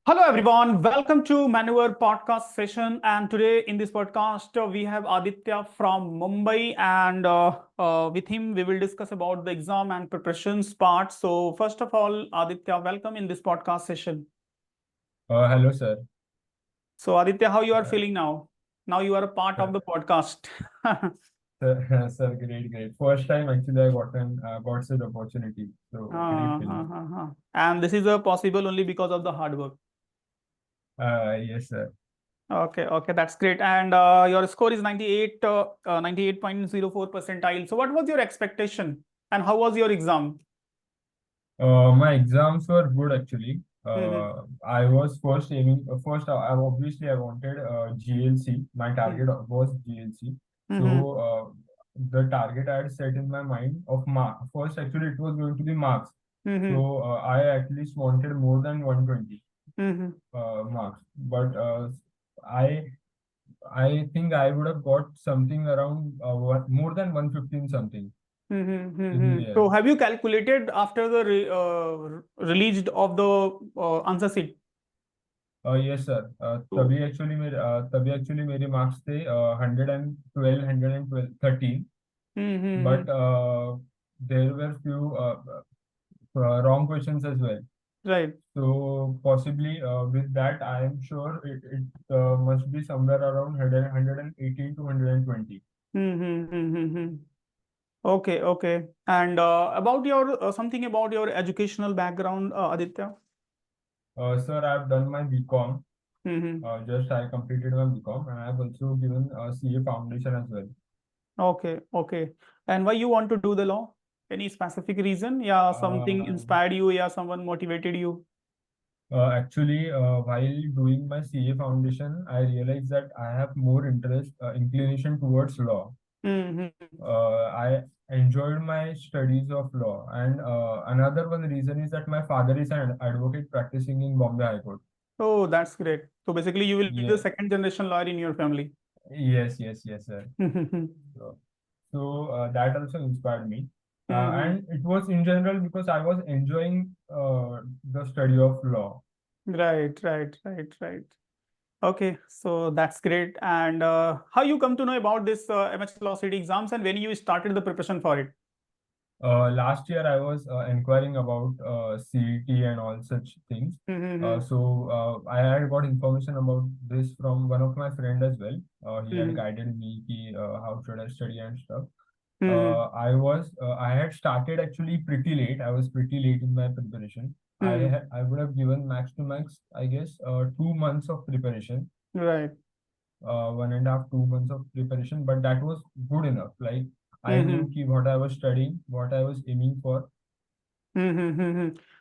Hello everyone, welcome to Maneuver podcast session. And today in this podcast, we have Aditya from Mumbai, and with him we will discuss about the exam and preparations part. So first of all, Aditya, welcome in this podcast session. Hello, sir. So Aditya, how you are Uh, feeling now? Now you are a part of sir, the podcast. sir, great. First time actually I got such opportunity. So great feeling. And this is possible only because of the hard work. Yes, sir. Okay, that's great. And your score is 98.04 percentile. So what was your expectation and how was your exam? My exams were good actually. Mm-hmm. I was first aiming. First, I wanted GLC. My target was GLC. So Mm-hmm. the target I had set in my mind of mark. First, actually, it was going to be marks. Mm-hmm. So I at least wanted more than 120 Mm-hmm. marks. But I I think I would have got something around more than 115 something in the So year. have you calculated after the released of the answer sheet? Yes sir. So, तभी actually मेरे marks थे 112 13. mm-hmm. But there were few wrong questions as well. Right. So possibly with that I am sure it must be somewhere around 118 to 120. Mm-hmm. Okay. And about your something about your educational background, Aditya. Sir, I've done my BCom. Mm-hmm. Just I completed my BCom and I have also given CA foundation as well. Okay. And why you want to do the law? Any specific reason? Yeah, something Uh, inspired you, yeah, someone motivated you. Actually, while doing my CA foundation, I realized that I have more inclination towards law. Mm-hmm. I enjoyed my studies of law, and another one reason is that my father is an advocate practicing in Bombay High Court. Oh, that's great. So basically, you will be the Yeah, second generation lawyer in your family. yes, sir. So that also inspired me. Mhm. And it was in general because I was enjoying the study of law. Right. Okay, so that's great. And how you come to know about this MH Law CET exams and when you started the preparation for it? Last year, I was inquiring about CET and all such things. Mm-hmm. I had got information about this from one of my friend as well. He had Mm-hmm. guided me how should I study and stuff. Mm-hmm. I had started actually pretty late. I was pretty late in my preparation. Mm-hmm. I would have given max to max, I guess, 2 months of preparation, Right. 1.5, 2 months of preparation, but that was good enough. Like I Mm-hmm. knew what I was studying, what I was aiming for.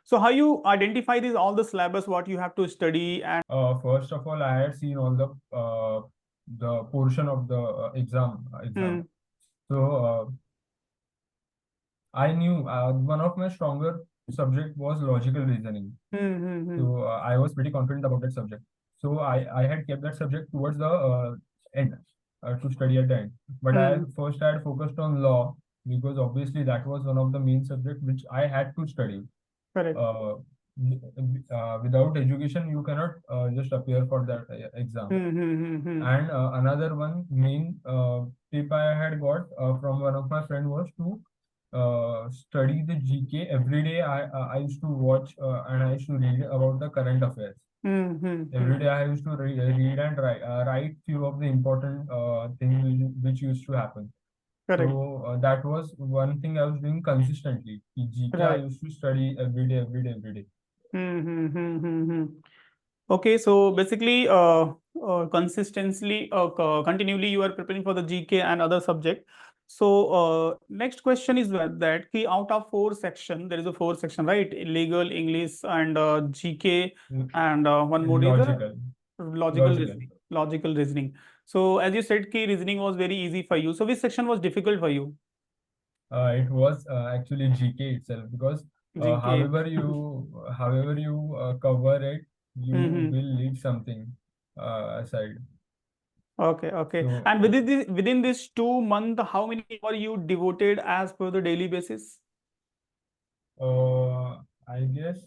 So how you identify these all the syllabus what you have to study and First of all, I had seen all the portion of the exam. mm-hmm. So I knew one of my stronger subject was logical reasoning. Mm-hmm. So I was pretty confident about that subject. So I had kept that subject towards the end to study at the end. But I had focused on law because obviously that was one of the main subject which I had to study. Correct. Uh, Without education, you cannot just appear for that exam. Mm-hmm. And another one main tip I had got from one of my friend was to study the GK every day. I used to watch and I used to read about the current affairs. Every day I used to read and write few of the important things which used to happen. Correct. So that was one thing I was doing consistently. GK I Right. used to study every day. Mm-hmm. Okay, so basically, continually, you are preparing for the GK and other subject. So, next question is that ki out of four section, there is a four section, right? Legal, English, and GK, and one more is a Logical, logical logical. reasoning. Logical reasoning. So, as you said, ki reasoning was very easy for you. So, which section was difficult for you? It was actually GK itself because GK. however you cover it, you Mm-hmm. will leave something aside. Okay. So And within this 2 month, how many hours you devoted as per the daily basis? I guess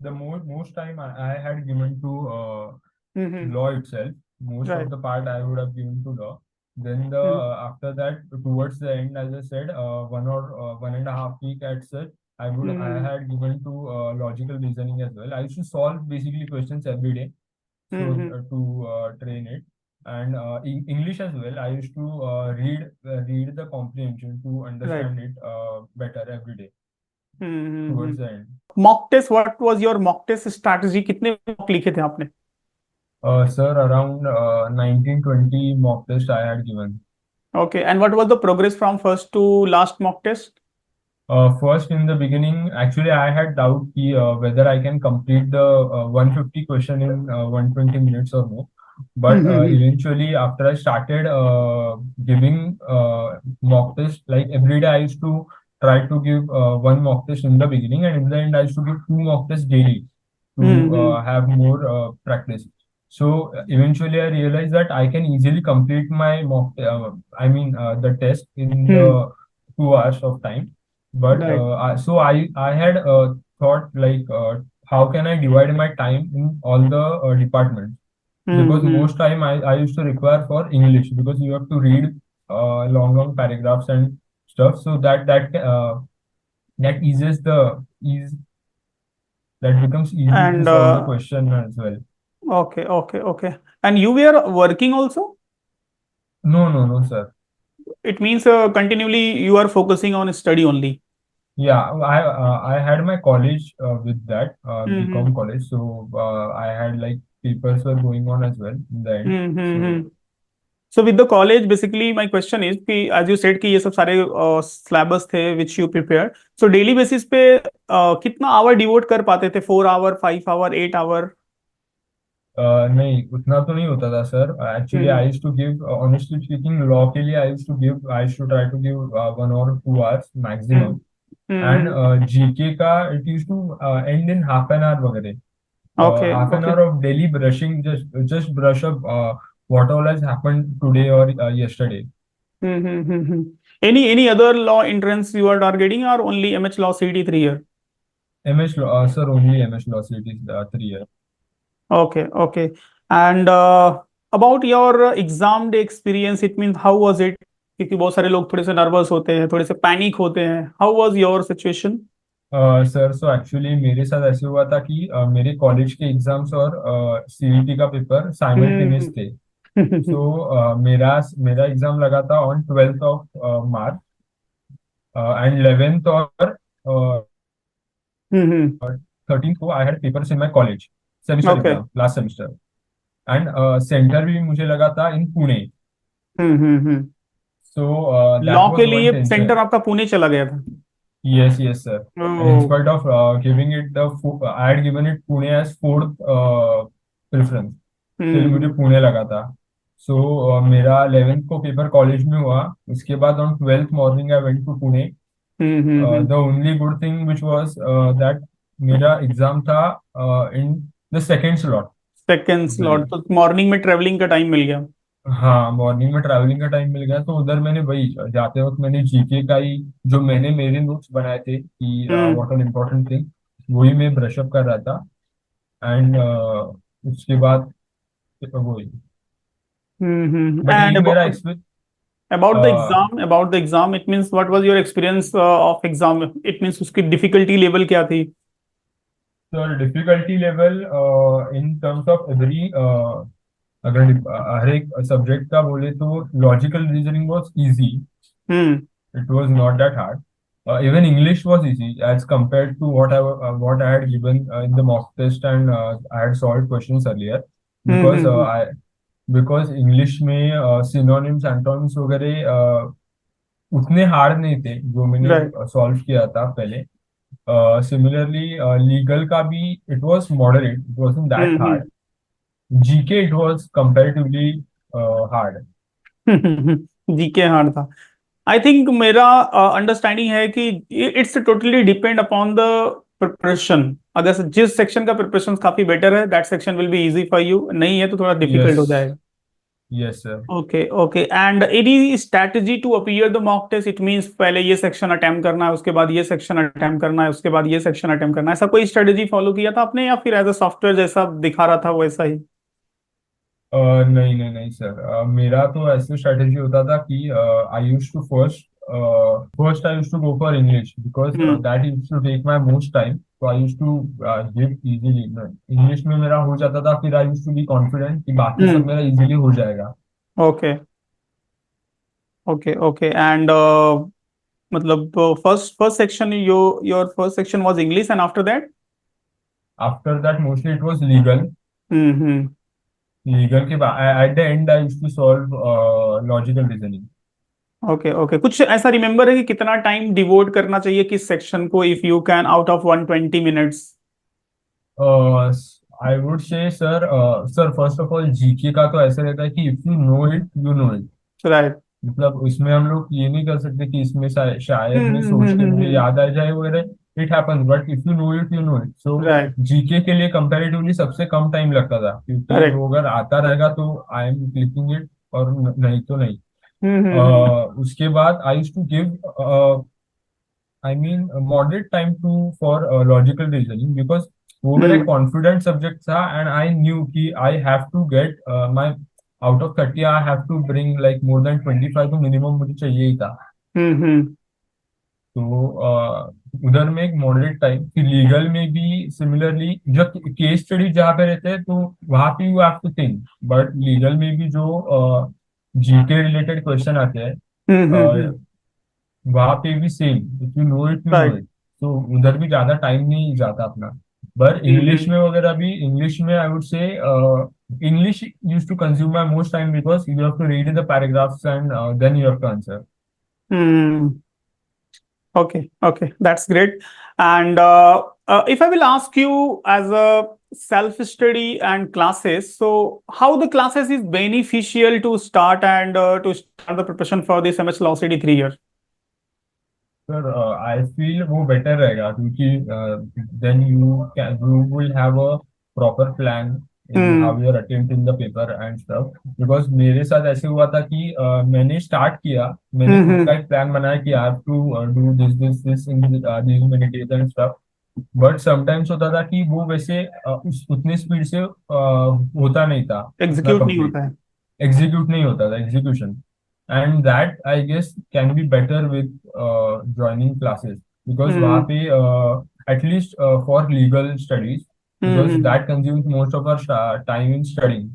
the most time I had given to Mm-hmm. law itself. Most Right. of the part I would have given to law. Then the Mm-hmm. after that, towards the end, as I said, 1.5 week at such, I Mm-hmm. had given to logical reasoning as well. I used to solve basically questions every day, so Mm-hmm. to train it. And English as well. I used to read the comprehension to Right. understand it better every day Mm-hmm. towards the end. Mock test, what was your mock test strategy? कितने mock लिखे थे आपने? Sir, around 19-20 mock test I had given. Okay, and what was the progress from first to last mock test? First, in the beginning, actually, I had doubt whether I can complete the 150 question in 120 minutes or no. But Mm-hmm. eventually, after I started giving mock test, like every day, I used to try to give one mock test in the beginning, and in the end, I used to give two mock tests daily to Mm-hmm. have more practice. So eventually, I realized that I can easily complete my the test in Hmm. the 2 hours of time. But Right. I had thought like how can I divide my time in all the departments, because Mm-hmm. most time I used to require for English, because you have to read long paragraphs and stuff, so that eases the ease that becomes easy to And solve the question as well. okay, okay, okay. And you were working also? No, sir. It means continually you are focusing on study only. Yeah, I had my college with that Mm-hmm. BCom college, so I had like papers were going on as well in the end. Mm-hmm. So So with the college, basically my question is कि as you said कि ये सब सारे syllabus थे which you prepared. So daily basis पे कितना hour devote कर पाते थे? 4 hour, 5 hour, 8 hour? नहीं, उतना तो नहीं होता था sir. Actually, I Mm-hmm. used to give honestly speaking, law के लिए I used to try to give 1 or 2 hours maximum. And Mm-hmm. GK का it used to end in half an hour वगैरह. Okay, Half an okay. hour of daily brushing, just brush up what all has happened today or yesterday. Mm-hmm. Any other law entrance you are targeting or only MH Law CT 3 year? MH law, sir, only MH law CET is 3 year. Okay, okay. And about your exam day experience, it means how was it? क्योंकि बहुत सारे लोग थोड़े से nervous होते हैं, थोड़े से पैनिक होते हैं. How was your situation? Sir, so actually मेरे साथ ऐसे हुआ था कि मेरे कॉलेज के एग्जाम्स और सीईटी का पेपर साइमल्टेनियस हम्म. थे. सो मेरा एग्जाम लगा था on 12th of March, and 11th और हम्म. 13th को I had papers in my college, semester okay. Exam, last semester. And centre भी मुझे लगा था इन पुणे. हम्म. सो लॉ दैट के वाज वन लिए सेंटर टेंशन. आपका पुणे चला गया था? Yes, sir. And in oh. spite of giving it I had given it Pune as fourth preference. Still मुझे हम्म. पुणे लगा था. So मेरा 11th को पेपर कॉलेज में हुआ. उसके बाद on 12th morning I went to Pune. Hmm. The only good thing which was that मेरा एग्जाम था in the second slot second of the slot day. तो मॉर्निंग में ट्रेवलिंग का टाइम मिल गया. हाँ, मॉर्निंग में ट्रैवलिंग का टाइम मिल गया, तो उधर मैंने वही जाते वक्त मैंने जीके का ही जो मैंने मेरे नोट्स बनाए थे कि हम्म. व्हाट आर इम्पोर्टेंट थिंग, वही मैं ब्रशअप कर रहा था. एंड उसके बाद वही. बट एंड एक मेरा experience. about the exam, it means what was your experience of exam? It means उसकी difficulty level क्या थी? Sir, difficulty level in terms of every, अगर हर एक सब्जेक्ट का बोले तो logical reasoning was easy. Hmm. It was not that hard. Even English was easy as compared to what I had given in the mock test, and I had solved questions earlier, because hmm. because English में synonyms, antonyms वगैरह उतने hard नहीं थे जो मैंने right. Solve किया था पहले. Similarly, लीगल का भी it was moderate, it wasn't that hmm. hard. GK it was comparatively hard. GK hard था. आई थिंक मेरा अंडरस्टैंडिंग है कि it's totally depend upon the preparation. अगर जिस सेक्शन का प्रिपरेशन काफी बेटर है, that section will be easy for you. नहीं है तो थोड़ा डिफिकल्ट हो Yes. जाएगा. Yes, sir. Okay, okay. And any strategy to appear the mock test? It means पहले ये section attempt करना है, उसके बाद ये section attempt करना है, उसके बाद ये section attempt करना है. ऐसा कोई strategy follow किया था आपने या फिर as a software जैसा दिखा रहा था वैसा ही? नहीं नहीं नहीं सर, मेरा तो ऐसे स्ट्रेटेजी होता था कि I use to first I use to go for English because hmm that use to take my most time, तो I use to give easily. English में मेरा हो जाता था, फिर I use to be confident कि बाकी सब हम्म मेरा इजीली हो जाएगा। ओके ओके ओके एंड मतलब first section your first section was English and after that after that mostly it was legal. Hmm legal के बाद at the end I use to solve logical reasoning. Okay okay कुछ ऐसा remember है कि कितना time devote करना चाहिए किस सेक्शन को if you can out of 120 minutes? I would से sir, sir first of all GK का तो ऐसा रहता है कि if you know it you know it. Right मतलब उसमें हम लोग ये नहीं कर सकते कि इसमें शायद मैं सोच के मुझे याद आ जाए वगैरह। It happens, but if you know it you know it. So right GK के लिए कंपैरेटिवली सबसे कम टाइम लगता था, क्योंकि करेक्ट वो अगर आता रहेगा तो आई एम क्लिकिंग इट, और नहीं तो नहीं। हम्म उसके बाद I used to give I mean moderate time to for logical reasoning, because वो मेरा एक हम्म कॉन्फिडेंट सब्जेक्ट था and I knew that I have to get my out of 30 I have to bring like more than 25, तो minimum मुझे चाहिए ही था। हम्म तो उधर में एक मॉडरेट टाइम, फिर लीगल में भी सिमिलरली जो केस स्टडी जहाँ पे रहते हैं तो वहाँ पे you have to think, but legal में भी जो जीके रिलेटेड क्वेश्चन आते हैं वहाँ पे भी same, if you know it you know right it. तो उधर भी ज्यादा टाइम नहीं जाता अपना। पर इंग्लिश में वगैरह भी, इंग्लिश में I would say English use to consume my most time because you have to read the paragraphs and then you have to answer. Hmm Okay, okay, that's great. And if I will ask you as a self-study and classes, so how the classes is beneficial to start and to start the preparation for this MH Law CT 3 year? Sir I feel वो better रहेगा, क्योंकि then you will have a proper plan in Hmm. How you are attempting the paper and stuff. Because मेरे साथ ऐसे हुआ था कि मैंने स्टार्ट किया, मैंने खुद का Mm-hmm. एक प्लान बनाया कि I have to do this in this many days and stuff. But sometimes होता था कि वो वैसे उतनी स्पीड से होता नहीं था, उतना Execute नहीं कंप्लीट होता है. एग्जीक्यूट नहीं होता था, execution. And that I guess can be better with joining classes, because वहाँ Hmm. पे at least for legal studies, because Mm-hmm. That consumes most of our time in studying.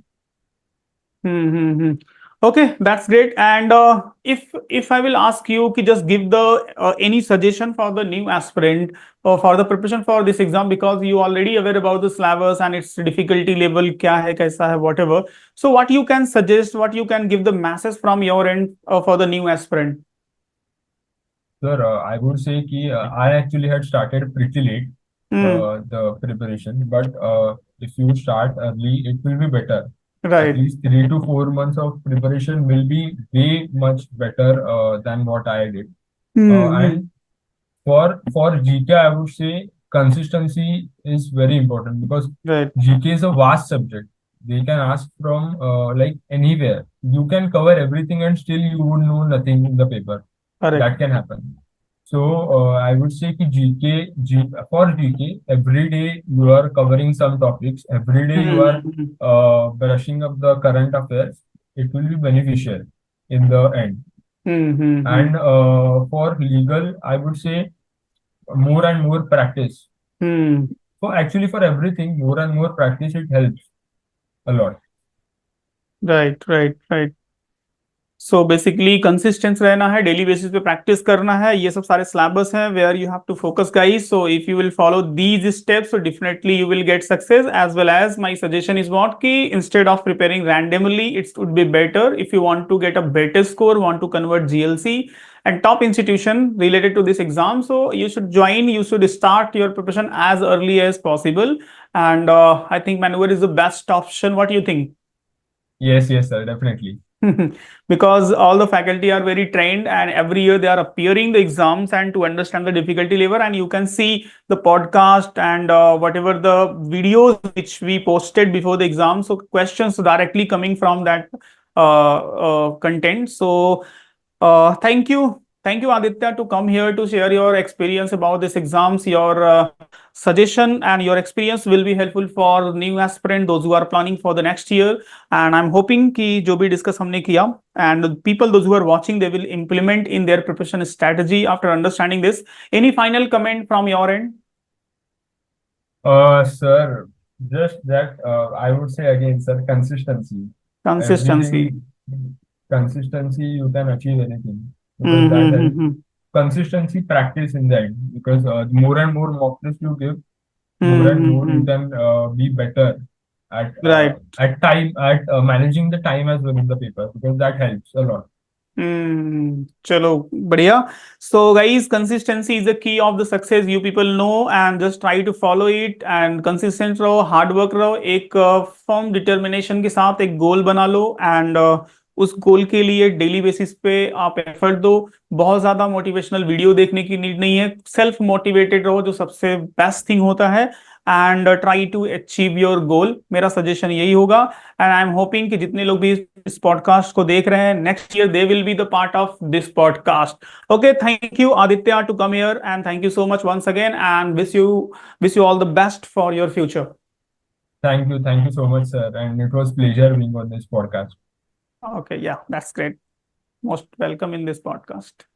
Mm-hmm. Okay, that's great. And if I will ask you to just give the any suggestion for the new aspirant or for the preparation for this exam, because you already aware about the syllabus and its difficulty level क्या है कैसा है whatever. So what you can suggest, what you can give the message from your end for the new aspirant? Sir, I would say कि I actually had started pretty late Hmm. the preparation, but if you start early, it will be better. At Right. least 3 to 4 months of preparation will be way much better than what I did. Hmm. And for GK, I would say consistency is very important, because Right. GK is a vast subject. They can ask from like anywhere. You can cover everything and still you would know nothing in the paper. Correct. That can happen. So I would say कि for GK, every day you are covering some topics. Every day you are Hmm. brushing up the current affairs. It will be beneficial in the end. Hmm. And for legal, I would say more and more practice. Hmm. So actually, for everything, more and more practice, it helps a lot. Right. Right. Right. So basically consistence रहना है, daily basis पे practice करना है, ये सब सारे syllabus हैं where you have to focus guys. So if you will follow these steps so definitely you will get success. As well as my suggestion is what कि instead of preparing randomly it's would be better if you want to get a better score, want to convert GLC and top institution related to this exam, so you should start your preparation as early as possible. And I think maneuver is the best option. What do you think? Yes, sir, definitely. Because all the faculty are very trained and every year they are appearing the exams and to understand the difficulty level, and you can see the podcast and whatever the videos which we posted before the exam, so questions directly coming from that content. So thank you, Aditya, to come here to share your experience about this exams. Your suggestion and your experience will be helpful for new aspirant, those who are planning for the next year. And I'm hoping कि जो भी discuss हमने किया, and people those who are watching, they will implement in their preparation strategy after understanding this. Any final comment from your end? Sir, just that I would say again, sir, consistency. Consistency. Everything, consistency, you can achieve anything because that helps. Consistency practice in the end, because more and more mock tests you give, more and more you can be better Right. at managing the time as well in the paper, because that helps a lot. चलो बढ़िया. So guys, consistency is the key of the success. You people know, and just try to follow it and consistent रहो, hard work रहो. एक firm determination के साथ एक goal बना लो, and उस गोल के लिए डेली बेसिस पे आप एफर्ट दो. बहुत ज्यादा मोटिवेशनल वीडियो देखने की नीड नहीं है. सेल्फ मोटिवेटेड रहो, जो सबसे बेस्ट थिंग होता है. And try to achieve your goal. मेरा सजेशन यही होगा. एंड आई एम होपिंग कि जितने लोग भी इस पॉडकास्ट को देख रहे हैं, next year they will be the part of this podcast. Okay, thank you Aditya to come here, and thank you so much once again, and wish you all the best for your future. Thank you so much, sir, and it was pleasure being on this podcast. Okay, yeah, that's great. Most welcome in this podcast.